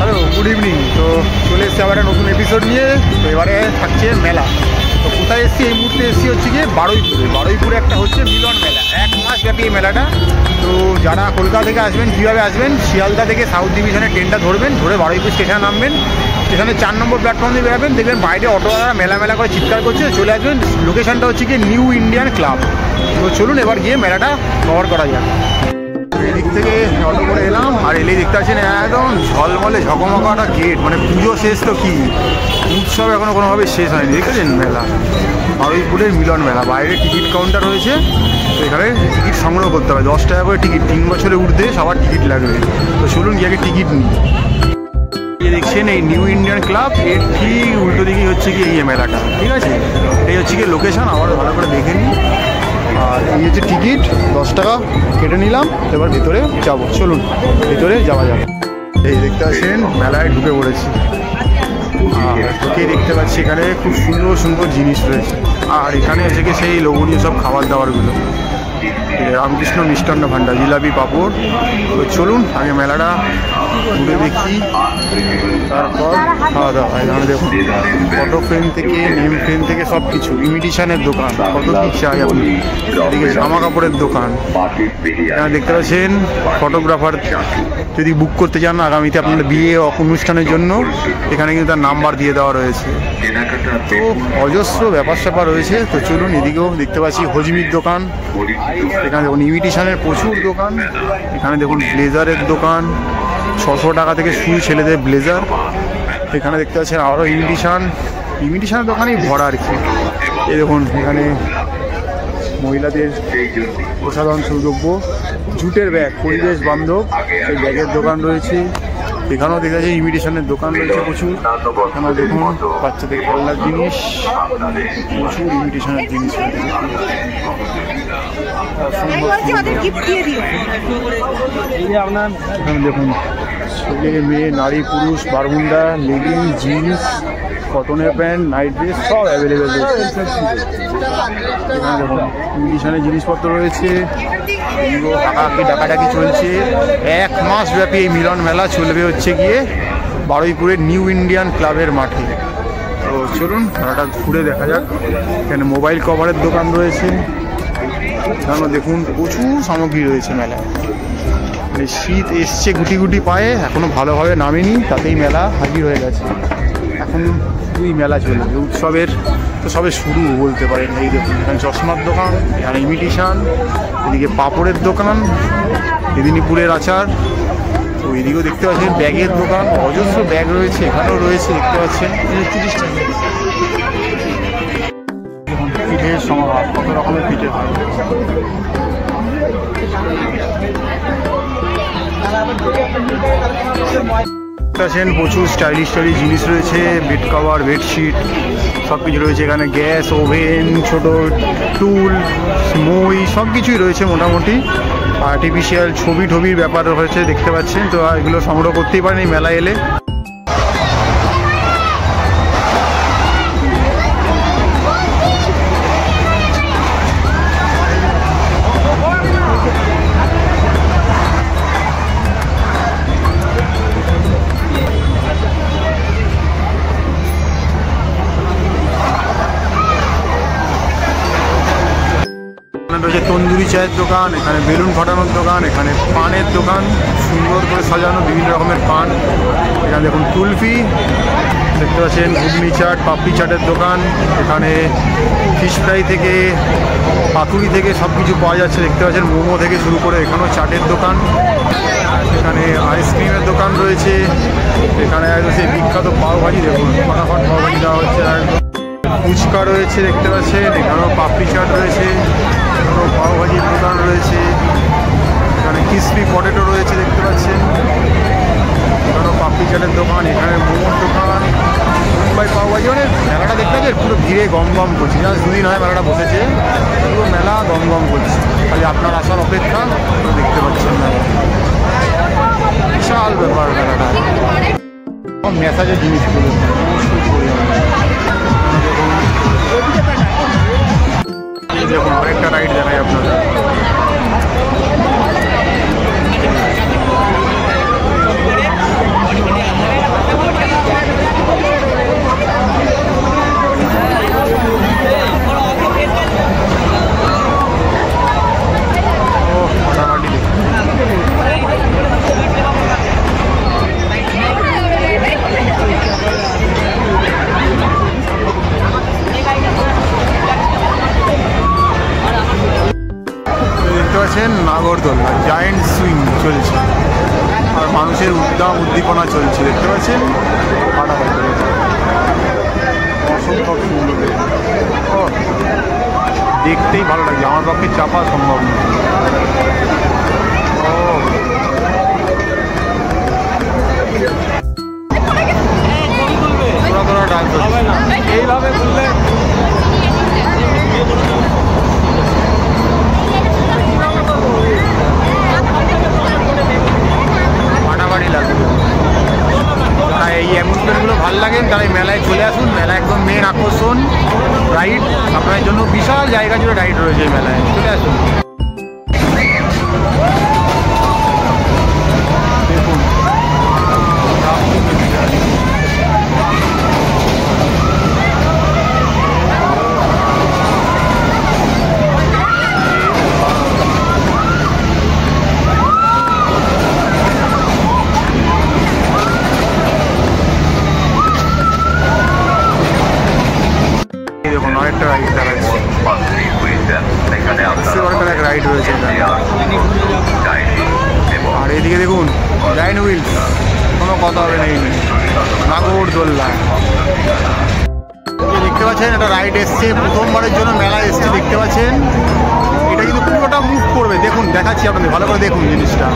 Hello, good evening. তো চলে এসছি আবার একটা নতুন এপিসোড নিয়ে। তো এবারে থাকছে মেলা। তো কোথায় এসছি? এই মুহূর্তে এসছি হচ্ছে গিয়ে বারুইপুরে একটা হচ্ছে মিলন মেলা। 1 মাস ব্যাপী এই মেলাটা। তো যারা কলকাতা থেকে আসবেন, কীভাবে আসবেন? শিয়ালদা থেকে সাউথ ডিভিশনের ট্রেনটা ধরবেন, ধরে বারুইপুর স্টেশনে নামবেন। স্টেশনে 4 নম্বর প্ল্যাটফর্ম দিয়ে বেরাবেন, দেখবেন বাইরে অটোওয়ালারা মেলা করে চিৎকার করছে, চলে আসবেন। লোকেশনটা হচ্ছে গিয়ে নিউ ইন্ডিয়ান ক্লাব। তো চলুন এবার গিয়ে মেলাটা কভার করা যাক। এদিক থেকে অটো করে এলাম, আর এলেই দেখতে পাচ্ছেন একদম ঝলমলে ঝকমকা একটা গেট। মানে পুজো শেষ তো কি, উৎসব এখনো কোনোভাবে শেষ হয়নি। দেখেছেন মেলা, বারুইপুরের মিলন মেলা। বাইরে টিকিট কাউন্টার রয়েছে, তো এখানে টিকিট সংগ্রহ করতে হবে। 10 টাকা করে টিকিট, 3 বছরের ঊর্ধ্বে সবার টিকিট লাগবে। তো চলুন গিয়ে আগে টিকিট নিই। দেখছেন এই নিউ ইন্ডিয়ান ক্লাব, এর ঠিক উল্টো দিকেই হচ্ছে কি এই মেলাটা। ঠিক আছে, এই হচ্ছে কি লোকেশন, আবার ভালো করে দেখে নিই। আর এই হচ্ছে টিকিট, 10 টাকা কেটে নিলাম। এবার ভেতরে যাবো, চলুন ভেতরে যাওয়া যাবে। এই দেখতে পাচ্ছেন মেলায় ঢুকে পড়েছি, আর ঢুকে দেখতে পাচ্ছি এখানে খুব সুন্দর সুন্দর জিনিস রয়েছে। আর এখানে হচ্ছে কি সেই লোভনীয় সব খাবার দাবারগুলো, রামকৃষ্ণ মিষ্টান্ন ভাণ্ডার, জিলাপি, পাঁপড়। তো চলুন আগে মেলাটা ঘুরে দেখি, তারপর খাওয়া দাওয়া। এখানে দেখুন ফটো ফ্রেম থেকে, নেম ফ্রেম থেকে সব কিছু, ইমিটেশনের দোকান, কত কি চাই আপনি। এদিকে জামা কাপড়ের দোকান, এখানে দেখতে পাচ্ছেন ফটোগ্রাফার যদি বুক করতে চান আগামীতে আপনাদের বিয়ে অনুষ্ঠানের জন্য, এখানে কিন্তু তার নাম্বার দিয়ে দেওয়া রয়েছে। তো অজস্র ব্যাপার স্যাপার রয়েছে। তো চলুন এদিকেও দেখতে পাচ্ছি হজমির দোকান, এখানে দেখুন ইমিটেশনের প্রচুর দোকান। এখানে দেখুন ব্লেজারের দোকান, 600 টাকা থেকে শুরু ছেলেদের ব্লেজার। এখানে দেখতে পাচ্ছেন আরও ইমিটেশনের দোকানেই ভরা আর কি। এই দেখুন এখানে মহিলাদের প্রসাধন দ্রব্য, জুটের ব্যাগ, পরিবেশ বান্ধব এই ব্যাগের দোকান রয়েছে। এখানেও দেখা যায় ইমিটেশনের দোকান রয়েছে প্রচুর। এখানেও দেখুন বাচ্চাদের খেলনার জিনিস, প্রচুর ইমিটেশনের জিনিস রয়েছে। দেখুন ছেলে মেয়ে, নারী পুরুষ, বারমুন্ডা, লেগিং, জিন্স, কটনের প্যান্ট, নাইট ড্রেস সব অ্যাভেলেবেল রয়েছে। এখানে দেখুন ইমিটেশনের জিনিসপত্র রয়েছে। ডাকাডাকি চলছে। 1 মাস ব্যাপী এই মিলন মেলা চলবে হচ্ছে গিয়ে বারুইপুরের নিউ ইন্ডিয়ান ক্লাবের মাঠে। তো চলুন মেলাটা ঘুরে দেখা যাক। এখানে মোবাইল কভারের দোকান রয়েছে। এখানেও দেখুন প্রচুর সামগ্রী রয়েছে মেলায়। মানে শীত এসছে গুটি গুটি পায়ে, এখনও ভালোভাবে নামেনি, তাতেই মেলা হাজির হয়ে গেছে। এখন দুই মেলা চলবে, উৎসবের তো সবে শুরু বলতে পারেন। এই দেখুন এখানে চশমার দোকান, এখানে ইমিটেশন, এদিকে পাঁপড়ের দোকান, মেদিনীপুরের আচার। তো এদিকেও দেখতে পাচ্ছেন ব্যাগের দোকান, অজস্র ব্যাগ রয়েছে। এখানেও রয়েছে দেখতে পাচ্ছেন 30 টাকা। দেখুন পিঠের সমাহার, কত রকমের পিঠে হয়। প্রচুর স্টাইলিশ জিনিস রয়েছে, বেড কভার, বেডশিট সব কিছু রয়েছে। এখানে গ্যাস, ওভেন, ছোট টুল, মই সব কিছুই রয়েছে মোটামুটি। আর্টিফিশিয়াল ছবির ব্যাপার রয়েছে দেখতে পাচ্ছেন। তো এগুলো সংগ্রহ করতেই পারেন এই মেলায় এলে। রয়েছে তন্দুরি চায়ের দোকান, এখানে বেলুন ফাটানোর দোকান, এখানে পানের দোকান, সুন্দর করে সাজানো বিভিন্ন রকমের পান। এখানে দেখুন কুলফি দেখতে পাচ্ছেন, ঘুগনি চাট, পাপড়ি চাটের দোকান। এখানে ফিশ ফ্রাই থেকে পাতুরি থেকে সব কিছু পাওয়া যাচ্ছে দেখতে পাচ্ছেন, মোমো থেকে শুরু করে। এখানেও চাটের দোকান, এখানে আইসক্রিমের দোকান রয়েছে। এখানে একদম সেই বিখ্যাত পাওভাজি, দেখুন ফটাফট পাওভাজি দেওয়া হচ্ছে। একদম ফুচকা রয়েছে দেখতে পাচ্ছেন, এখানেও পাপড়ি চাট রয়েছে, এখানেও পাওভাজির দোকান রয়েছে। এখানে ক্রিসপি পটেটো রয়েছে দেখতে পাচ্ছেন, এখানেও পাপড়ি চাটের দোকান, এখানে মোমোর দোকান, মুম্বাই পাওভাজি। মানে মেলাটা দেখতে পাচ্ছেন পুরো ভিড়ে গম করছে। জাস্ট 2 দিন হয় মেলাটা বসেছে, পুরো মেলা গম করছে। খালি আপনার আসার অপেক্ষা। দেখতে পাচ্ছেন মেলা বিশাল ব্যাপার মেলাটা। মেসাজের জিনিসগুলো দেখুন, আরেকটা রাইড দেখাই আপনাদের। পাচ্ছেন নাগরদোলনা, জায়েন্ট সুইং চলছে আর মানুষের উদ্দীপনা চলছে দেখতে পাচ্ছেন। অসম্ভব সুন্দর, দেখতেই ভালো লাগছে, আমার পক্ষে চাপা সম্ভব নয়। এইভাবে বললে মানাবাড়ি লাগবে। যারা এই অ্যামিউজমেন্টগুলো ভালো লাগেন তারা এই মেলায় চলে আসুন। মেলা একদম মেন আকর্ষণ রাইড, আপনার জন্য বিশাল জায়গা জুড়ে রাইড রয়েছে এই মেলায়, চলে আসুন। দেখুন অনেকটা রাইড দাঁড়াচ্ছে, এক রাইড রয়েছে। আর এইদিকে দেখুন জায়েন্ট হুইলস, কোনো কথা হবে না, এই নাগরদোলনা দেখতে পাচ্ছেন। একটা রাইড এসছে, প্রথমবারের জন্য মেলা এসছে দেখতে পাচ্ছেন। এটা কিন্তু পুরোটা মুভ করবে, দেখুন দেখাচ্ছি আপনাদের, ভালো করে দেখুন জিনিসটা,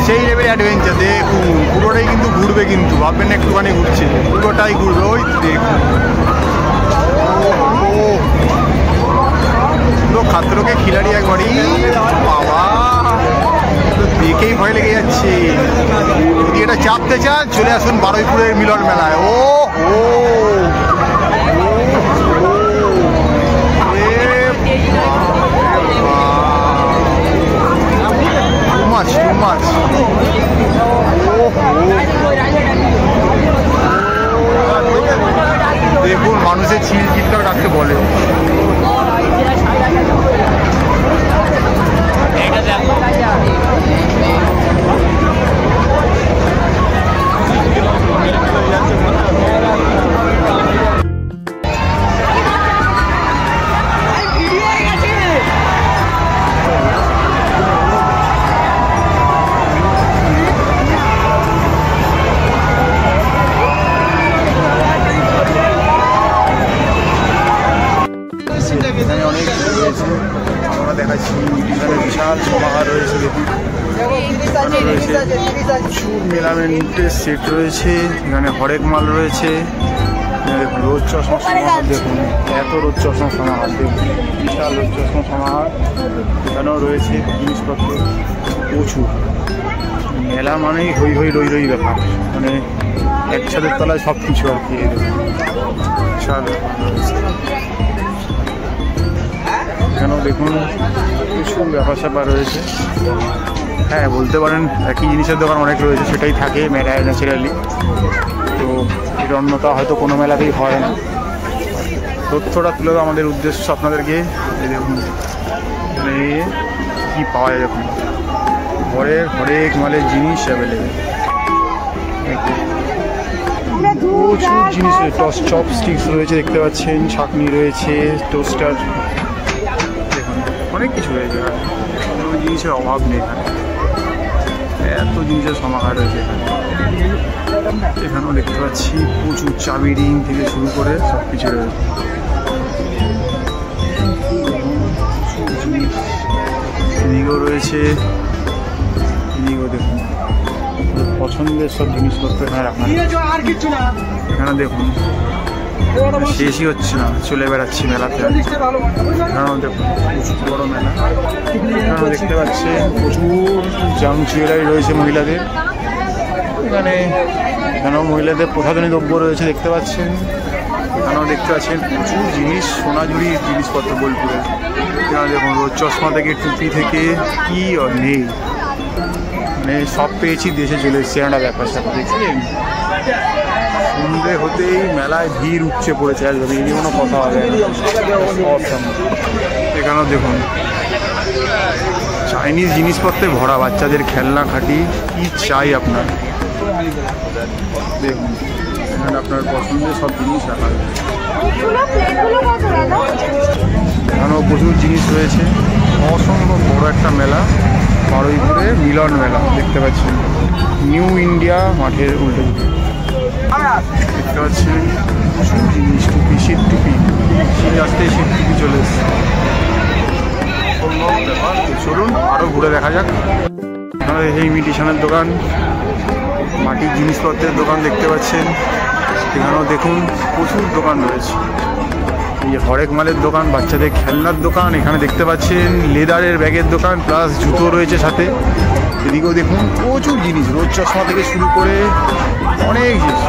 সেই লেভেল অ্যাডভেঞ্চার। দেখুন পুরোটাই কিন্তু ঘুরবে, কিন্তু ভাববেন না একটুখানি ঘুরছে, পুরোটাই ঘুরবে। ওই দেখুন পুরো খাতরোকে খিলাড়ি একবারই, বাবা দেখেই ভয় লেগে যাচ্ছে। যদি এটা চাপতে চান চলে আসুন বারুইপুরের মিলন মেলায়। ও ও দেখুন মানুষের চিল চিৎকার ডাকতে বলে। আমরা দেখাচ্ছি এখানে বিশাল সমাহার রয়েছে, দেখুন প্রচুর মেলামেন্টের সেট রয়েছে, এখানে হরেক মাল রয়েছে। দেখুন রোদ চশমা সমাহার, দেখুন এত রোদ চশমা সমাহার, দেখুন বিশাল রোদ চশমা সমাহার। এখানেও রয়েছে জিনিসপত্র প্রচুর। মেলা মানেই হই হই রই রই ব্যাপার, মানে এক ছাদের তলায় সব কিছু আর কি। বিশাল এখানেও দেখুন প্রচুর ব্যাপার স্যাপার রয়েছে। হ্যাঁ বলতে পারেন একই জিনিসের দোকান অনেক রয়েছে, সেটাই থাকে মেলায় ন্যাচারালি। তো এটা অন্যতা হয়তো কোনো মেলাতেই হয় না। তথ্যটা তুলে দেওয়া আমাদের উদ্দেশ্য আপনাদেরকে। দেখুন মানে কী পাওয়া যায়, দেখুন ঘরের হরেক মালের জিনিস অ্যাভেলেবেল, প্রচুর জিনিস রয়েছে। চপস্টিক্স রয়েছে দেখতে পাচ্ছেন, ছাঁকনি রয়েছে, টোস্টার, দেখুন অনেক কিছু রয়েছে। কোনো জিনিসের অভাব নেই এখানে, এত জিনিসের সমাহার রয়েছে এখানে। এখানেও দেখতে পাচ্ছি প্রচুর চাবি রিং থেকে শুরু করে সব কিছু রয়েছে। এদিকেও রয়েছে, এদিকেও দেখুন পছন্দের সব জিনিসপত্র এখানে রাখা। এখানে দেখুন শেষই হচ্ছে না, চলে বেড়াচ্ছি মেলাতে। এখানেও দেখুন প্রচুর বড় মেলা। এখানেও দেখতে পাচ্ছেন প্রচুর জাম জুয়েলারি রয়েছে মহিলাদের। এখানেও মহিলাদের প্রসাধনী দ্রব্য রয়েছে দেখতে পাচ্ছেন। এখানেও দেখতে পাচ্ছেন প্রচুর জিনিস, সোনাঝুরির জিনিসপত্র বোলপুরে। এখানে দেখুন রোদ চশমা থেকে টুপি থেকে কি নেই, মানে সব পেয়েছি, দেশে চলে এসেছি। একটা ব্যাপার স্যাপার দেখছেন, সন্ধ্যে হতেই মেলায় ভিড় উপচে পড়েছে, আর যদি কোনো কথা হবে। এখানেও দেখুন চাইনিজ জিনিসপত্রে ভরা, বাচ্চাদের খেলনা খাটি, কি চাই আপনার। দেখুন এখানে আপনার পছন্দের সব জিনিস রাখা রয়েছে। এখানেও প্রচুর জিনিস রয়েছে। অসম্ভব বড় একটা মেলা, বারুইপুরে মিলন মেলা দেখতে পাচ্ছেন, নিউ ইন্ডিয়া মাঠের উল্টো দিকে দেখতে পাচ্ছেন প্রচুর জিনিস, টুপি, শীত টুপি, শীত আসতে শীত টুপি চলে এসছে। চলুন আরও ঘুরে দেখা যাক। এই ইমিটেশনের দোকান, মাটির জিনিসপত্রের দোকান দেখতে পাচ্ছেন, এখানেও দেখুন প্রচুর দোকান রয়েছে। এই হরেক মালের দোকান, বাচ্চাদের খেলনার দোকান, এখানে দেখতে পাচ্ছেন লেদারের ব্যাগের দোকান প্লাস জুতো রয়েছে সাথে। এদিকেও দেখুন প্রচুর জিনিস, রোদ চশমা থেকে শুরু করে অনেক জিনিস।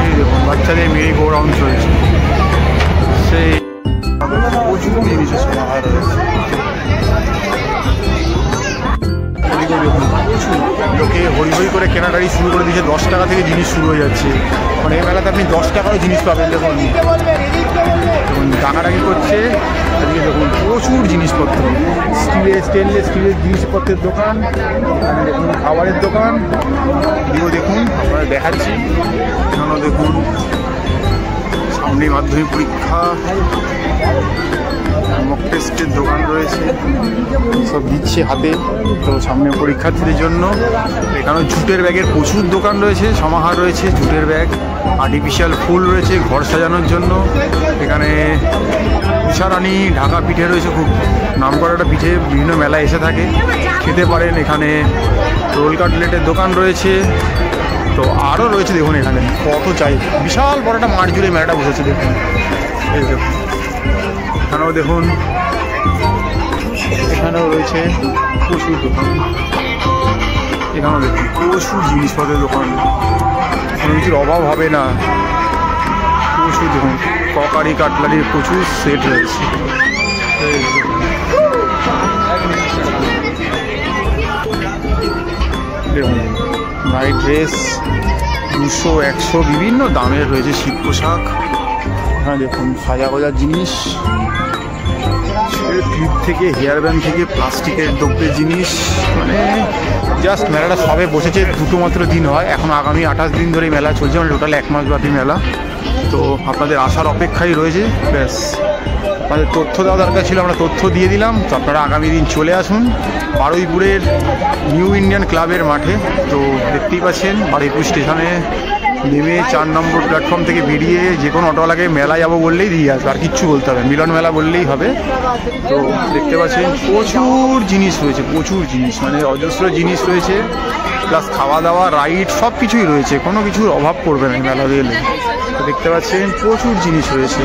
এই দেখুন বাচ্চাদের মেরি গো রাউন্ড চলছে, সেই প্রচুর জিনিসের সমাহার রয়েছে। এদিকেও দেখুন প্রচুর লোকে হই হই করে কেনাকাটি শুরু করে দিয়েছে, 10 টাকা থেকে জিনিস শুরু হয়ে যাচ্ছে। মানে এই মেলাতে আপনি 10 টাকারও জিনিস পাবেন। দেখুন টাকাটাকি করছে, এদিকে দেখুন প্রচুর জিনিসপত্র, স্টেনলেস স্টিলের জিনিসপত্রের দোকান, দেখুন খাবারের দোকান। এদিকেও দেখুন আপনারা দেখাচ্ছি, এখানেও দেখুন সামনে মাধ্যমিক পরীক্ষা, মক টেস্টের দোকান রয়েছে, সব দিচ্ছে হাতে তো সামনে পরীক্ষার্থীদের জন্য। এখানেও জুটের ব্যাগের প্রচুর দোকান রয়েছে, সমাহার রয়েছে জুটের ব্যাগ, আর্টিফিশিয়াল ফুল রয়েছে ঘর সাজানোর জন্য। এখানে উষারানি ঢাকা পিঠে রয়েছে, খুব নাম করা একটা পিঠে, বিভিন্ন মেলায় এসে থাকে, খেতে পারেন। এখানে রোল কাটলেটের দোকান রয়েছে, তো আরও রয়েছে দেখুন এখানে কত চাই, বিশাল বড় একটা মাঠ জুড়ে মেলাটা বসেছে দেখুন। এই দেখুন এখানেও দেখুন, এখানেও রয়েছে প্রচুর দোকান, এখানেও দেখুন প্রচুর জিনিসপত্রের দোকান, কোনো কিছুর অভাব হবে না। প্রচুর দেখুন ককারি কাটলারির প্রচুর সেট রয়েছে। দেখুন নাইট ড্রেস 200, 100 বিভিন্ন দামের রয়েছে, শীত পোশাক। হ্যাঁ দেখুন সাজা গোজার জিনিস, ক্লিপ থেকে হেয়ার ব্যান্ড থেকে প্লাস্টিকের দ্রব্যের জিনিস, মানে জাস্ট মেলাটা সবে বসেছে, দুটো মাত্র দিন হয়, এখন আগামী 28 দিন ধরে মেলা চলছে, মানে টোটাল 1 মাস ব্যাপী মেলা। তো আপনাদের আসার অপেক্ষাই রয়েছে। ব্যাস আমাদের তথ্য দেওয়া দরকার ছিল, আমরা তথ্য দিয়ে দিলাম। তো আপনারা আগামী দিন চলে আসুন বারুইপুরের নিউ ইন্ডিয়ান ক্লাবের মাঠে। তো দেখতেই পাচ্ছেন বারুইপুর স্টেশনে নেমে 4 নম্বর প্ল্যাটফর্ম থেকে বেরিয়ে যে কোনো অটোওয়ালাকে মেলা যাবো বললেই দিয়ে আসবে, আর কিচ্ছু বলতে হবে, মিলন মেলা বললেই হবে। তো দেখতে পাচ্ছেন প্রচুর জিনিস রয়েছে, প্রচুর জিনিস, মানে অজস্র জিনিস রয়েছে, প্লাস খাওয়া দাওয়া রাইড সব কিছুই রয়েছে, কোনো কিছুর অভাব পড়বে না মেলা গেলে। তো দেখতে পাচ্ছেন প্রচুর জিনিস রয়েছে।